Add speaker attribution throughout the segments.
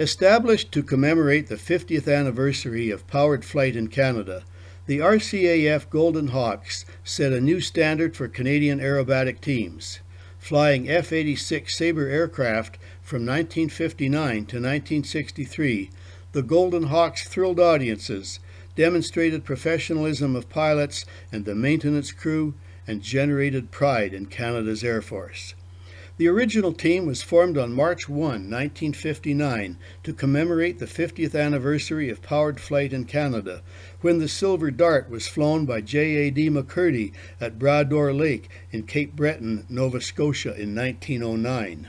Speaker 1: Established to commemorate the 50th anniversary of powered flight in Canada, the RCAF Golden Hawks set a new standard for Canadian aerobatic teams. Flying F-86 Sabre aircraft from 1959 to 1963, the Golden Hawks thrilled audiences, demonstrated professionalism of pilots and the maintenance crew, and generated pride in Canada's Air Force. The original team was formed on March 1, 1959, to commemorate the 50th anniversary of powered flight in Canada, when the Silver Dart was flown by J.A.D. McCurdy at Bras-d'Or Lake in Cape Breton, Nova Scotia in 1909.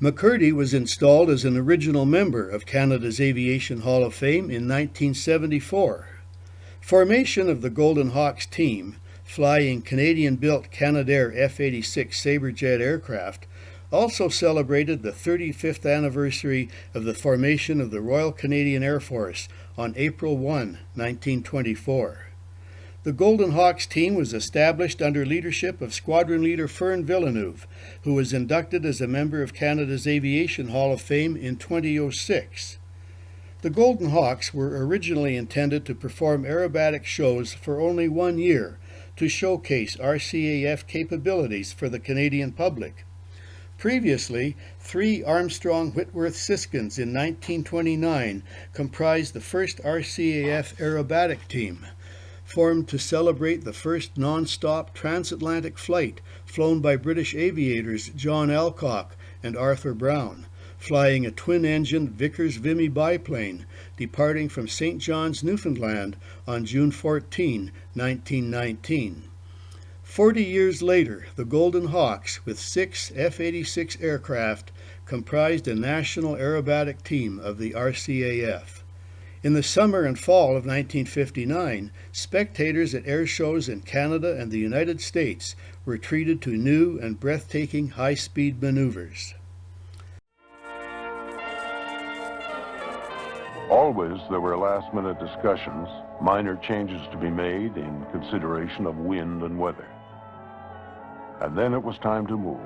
Speaker 1: McCurdy was installed as an original member of Canada's Aviation Hall of Fame in 1974. Formation of the Golden Hawks team, flying Canadian-built Canadair F-86 Sabre jet aircraft, also celebrated the 35th anniversary of the formation of the Royal Canadian Air Force on April 1, 1924. The Golden Hawks team was established under leadership of Squadron Leader Fern Villeneuve, who was inducted as a member of Canada's Aviation Hall of Fame in 2006. The Golden Hawks were originally intended to perform aerobatic shows for only 1 year, to showcase RCAF capabilities for the Canadian public. Previously, 3 Armstrong Whitworth Siskins in 1929 comprised the first RCAF aerobatic team, formed to celebrate the first non-stop transatlantic flight flown by British aviators John Alcock and Arthur Brown, flying a twin-engine Vickers-Vimy biplane departing from St. John's, Newfoundland on June 14, 1919. 40 years later, the Golden Hawks, with 6 F-86 aircraft, comprised a national aerobatic team of the RCAF. In the summer and fall of 1959, spectators at air shows in Canada and the United States were treated to new and breathtaking high-speed maneuvers.
Speaker 2: Always there were last-minute discussions, minor changes to be made in consideration of wind and weather. And then it was time to move.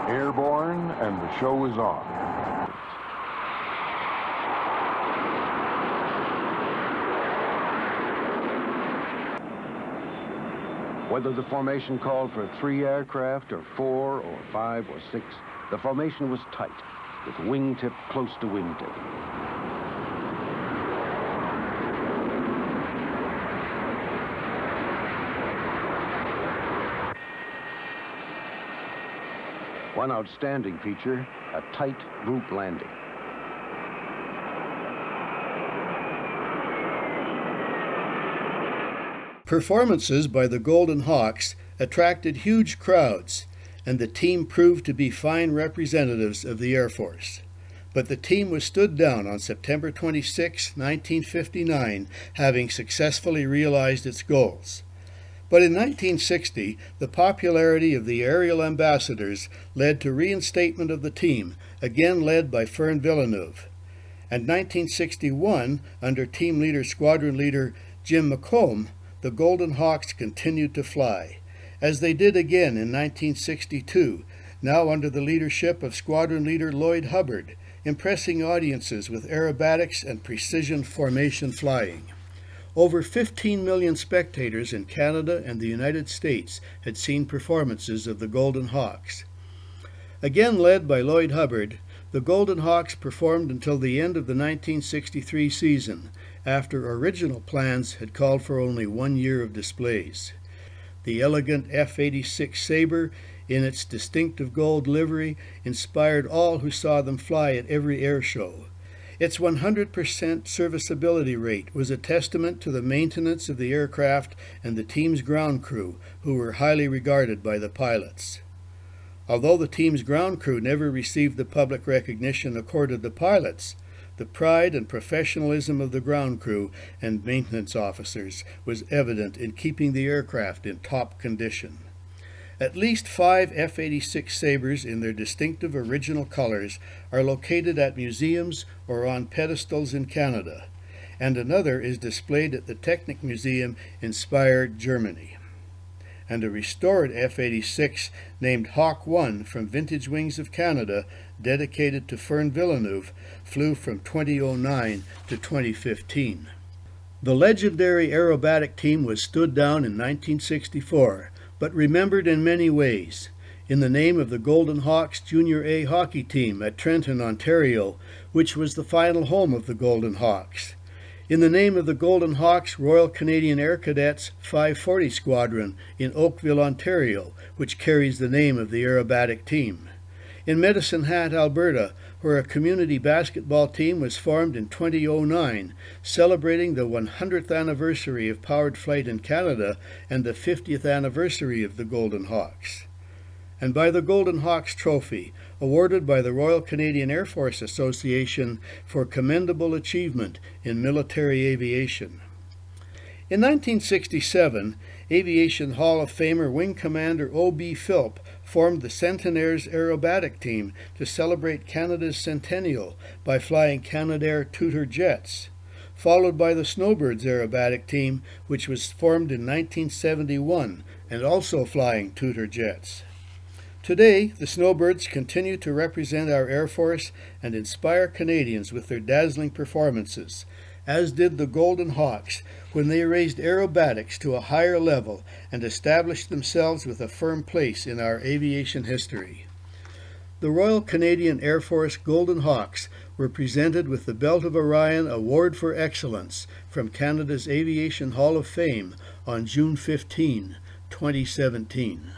Speaker 2: Airborne, and the show is on.
Speaker 3: Whether the formation called for 3 aircraft, or 4, or 5, or 6, the formation was tight, with wingtip close to wingtip. One outstanding feature, a tight group landing.
Speaker 1: Performances by the Golden Hawks attracted huge crowds, and the team proved to be fine representatives of the Air Force. But the team was stood down on September 26, 1959, having successfully realized its goals. But in 1960, the popularity of the aerial ambassadors led to reinstatement of the team, again led by Fern Villeneuve. And 1961, under team leader, Squadron Leader Jim McComb, the Golden Hawks continued to fly, as they did again in 1962, now under the leadership of Squadron Leader Lloyd Hubbard, impressing audiences with aerobatics and precision formation flying. Over 15 million spectators in Canada and the United States had seen performances of the Golden Hawks. Again led by Lloyd Hubbard, the Golden Hawks performed until the end of the 1963 season, after original plans had called for only 1 year of displays. The elegant F-86 Sabre, in its distinctive gold livery, inspired all who saw them fly at every air show. Its 100% serviceability rate was a testament to the maintenance of the aircraft and the team's ground crew, who were highly regarded by the pilots. Although the team's ground crew never received the public recognition accorded the pilots, the pride and professionalism of the ground crew and maintenance officers was evident in keeping the aircraft in top condition. At least 5 F-86 Sabres in their distinctive original colors are located at museums or on pedestals in Canada, and another is displayed at the Technik Museum in Speyer, Germany. And a restored F-86 named Hawk 1 from Vintage Wings of Canada, dedicated to Fern Villeneuve, flew from 2009 to 2015. The legendary aerobatic team was stood down in 1964, but remembered in many ways. In the name of the Golden Hawks Junior A hockey team at Trenton, Ontario, which was the final home of the Golden Hawks. In the name of the Golden Hawks Royal Canadian Air Cadets 540 Squadron in Oakville, Ontario, which carries the name of the aerobatic team. In Medicine Hat, Alberta, where a community basketball team was formed in 2009, celebrating the 100th anniversary of powered flight in Canada and the 50th anniversary of the Golden Hawks. And by the Golden Hawks Trophy, awarded by the Royal Canadian Air Force Association for commendable achievement in military aviation. In 1967, Aviation Hall of Famer Wing Commander O.B. Philp formed the Centenaires Aerobatic Team to celebrate Canada's centennial by flying Canadair Tutor jets, followed by the Snowbirds Aerobatic Team, which was formed in 1971 and also flying Tutor jets. Today, the Snowbirds continue to represent our Air Force and inspire Canadians with their dazzling performances, as did the Golden Hawks when they raised aerobatics to a higher level and established themselves with a firm place in our aviation history. The Royal Canadian Air Force Golden Hawks were presented with the Belt of Orion Award for Excellence from Canada's Aviation Hall of Fame on June 15, 2017.